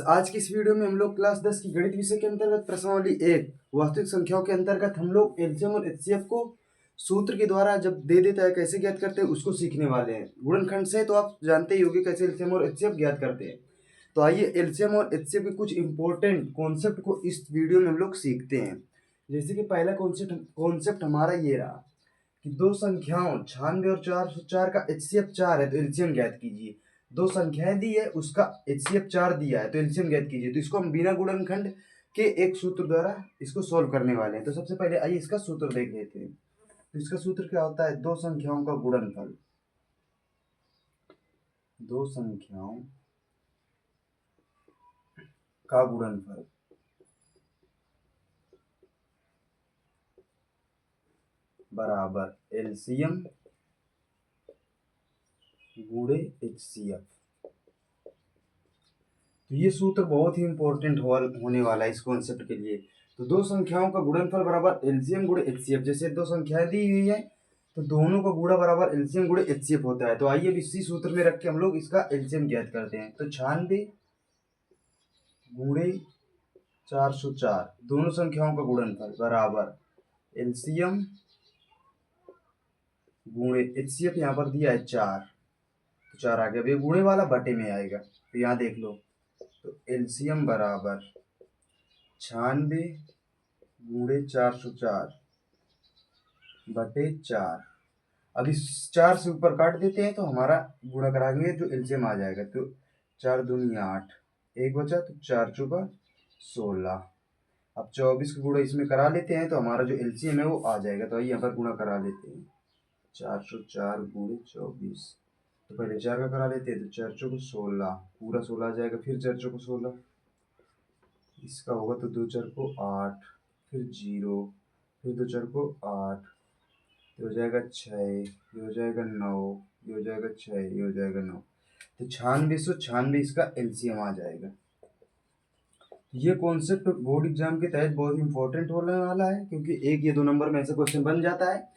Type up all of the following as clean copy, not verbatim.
आज की इस वीडियो में हम लोग क्लास 10 की गणित विषय के अंतर्गत प्रश्नावली 1 वास्तविक संख्याओं के अंतर्गत हम लोग एलसीएम और एचसीएफ को सूत्र के द्वारा जब दे देता है कैसे ज्ञात करते हैं उसको सीखने वाले हैं। गुणनखंड से तो आप जानते ही होंगे कैसे एलसीएम और एचसीएफ ज्ञात करते हैं। तो आइए एलसीएम और एचसीएफ के कुछ इंपॉर्टेंट कॉन्सेप्ट को इस वीडियो में हम लोग सीखते हैं। जैसे कि पहला कॉन्सेप्ट हमारा ये रहा कि दो संख्याओं 96 और 404 का एचसीएफ 4 है तो एलसीएम ज्ञात कीजिए। दो संख्याएं दी है उसका एचसीएफ 4 दिया है तो एलसीएम ज्ञात कीजिए। तो इसको हम बिना गुणनखंड के एक सूत्र द्वारा इसको सॉल्व करने वाले हैं। तो सबसे पहले आइए इसका सूत्र देख लेते हैं। तो इसका सूत्र क्या होता है, दो संख्याओं का गुणनफल, दो संख्याओं का गुणनफल बराबर एलसीएम गुणे एचसीएफ। तो ये सूत्र बहुत ही इंपॉर्टेंट होने वाला है इस कॉन्सेप्ट के लिए। तो दो संख्याओं का गुणनफल बराबर एलसीएम गुणे एचसीएफ। जैसे दो संख्याएं दी हुई है तो दोनों का गुणा बराबर एलसीएम गुणे एचसीएफ होता है। तो आइए इसी सूत्र में रख के हम लोग इसका एलसीएम ज्ञात करते हैं। तो 96 गुणे 404 दोनों संख्याओं का गुणनफल बराबर एलसीएम गुणे एचसीएफ। यहाँ पर दिया है 4 तो 4 आ गया। अब ये गुणे वाला बटे में आएगा तो यहाँ देख लो। तो एलसीएम बराबर 96 गुणे 404 बटे 4। अब इस 4 से ऊपर काट देते हैं तो हमारा गुणा कराएंगे जो एलसीएम आ जाएगा। तो 4 दूनी 8, एक बचा तो 4 चौका 16। अब 24 का गुणा इसमें करा लेते हैं तो हमारा जो एलसीएम है वो आ जाएगा। तो आइए यहाँ पर गुणा करा लेते हैं। 404 गुणे 24, तो पहले 4 का करा लेते हैं तो 4 चौको 16, पूरा 16 आ जाएगा। फिर 4 चौको 16, इसका होगा तो 2 4 को 8, फिर 0, फिर 2 4 को 8, ये हो जाएगा 6, ये हो जाएगा 9, ये हो जाएगा 6, ये हो जाएगा 9। तो 9696 इसका एलसीएम आ जाएगा। ये कॉन्सेप्ट बोर्ड एग्जाम के तहत बहुत इंपॉर्टेंट होने वाला है क्योंकि एक या दो नंबर में ऐसा क्वेश्चन बन जाता है।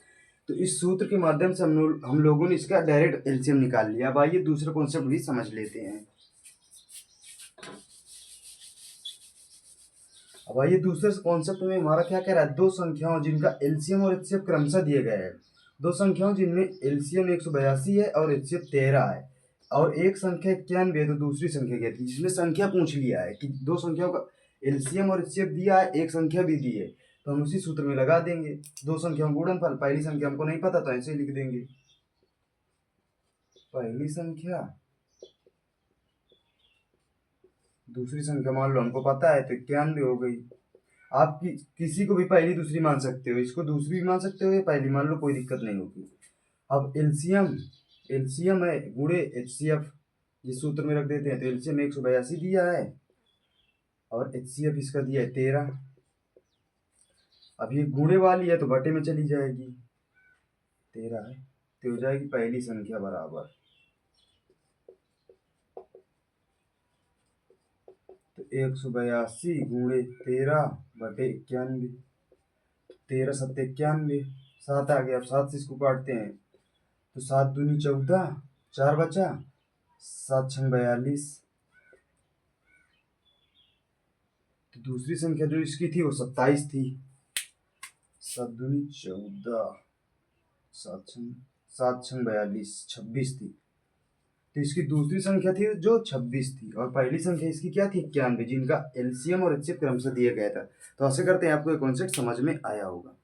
तो इस सूत्र के माध्यम से हम लोगों ने इसका डायरेक्ट एलसीएम निकाल लिया। अब आइए दूसरा कॉन्सेप्ट भी समझ लेते हैं। अब आइए दूसरे कॉन्सेप्ट में हमारा क्या कह रहा है, दो संख्याओं जिनका एलसीएम और एचसीएफ क्रमशः दिए गए हैं। दो संख्याओं जिनमें एलसीएम 182 है और एचसीएफ 13 है और एक संख्या 91 है तो दूसरी संख्या क्या थी, जिसमें संख्या पूछ लिया है कि दो संख्याओं का एलसीएम और एचसीएफ दिया है, एक संख्या भी दी है तो हम उसी सूत्र में लगा देंगे। दो संख्याओं गुणनफल, पहली संख्या हमको नहीं पता तो ऐसे लिख देंगे। पहली संख्या दूसरी संख्या मान लो हमको पता है तो 91 हो गई। आप किसी को भी पहली दूसरी मान सकते हो, इसको दूसरी भी मान सकते हो या पहली मान लो, कोई दिक्कत नहीं होगी। अब एलसीएम है गुणे एचसीएफ, ये सूत्र में रख देते हैं। तो एलसीएम 182 दिया है और एचसीएफ इसका दिया है 13। अब ये गुणे वाली है तो बटे में चली जाएगी, 13 है तो हो जाएगी पहली संख्या बराबर। तो 182 गुणे 13 बटे 91, 13 7 91, 7 आ गया। अब 7 से इसको काटते हैं तो 7 दूनी 14, 4 बचा, 7 छंग 42। तो दूसरी संख्या जो इसकी थी वो 27 थी। 7 दूनी 14, 7 छंग 42, 26 थी। तो इसकी दूसरी संख्या थी जो 26 थी और पहली संख्या इसकी क्या थी, 91, जिनका एलसीएम और एचसीएफ क्रमशः दिया गया था। तो ऐसे करते हैं आपको ये कॉन्सेप्ट समझ में आया होगा।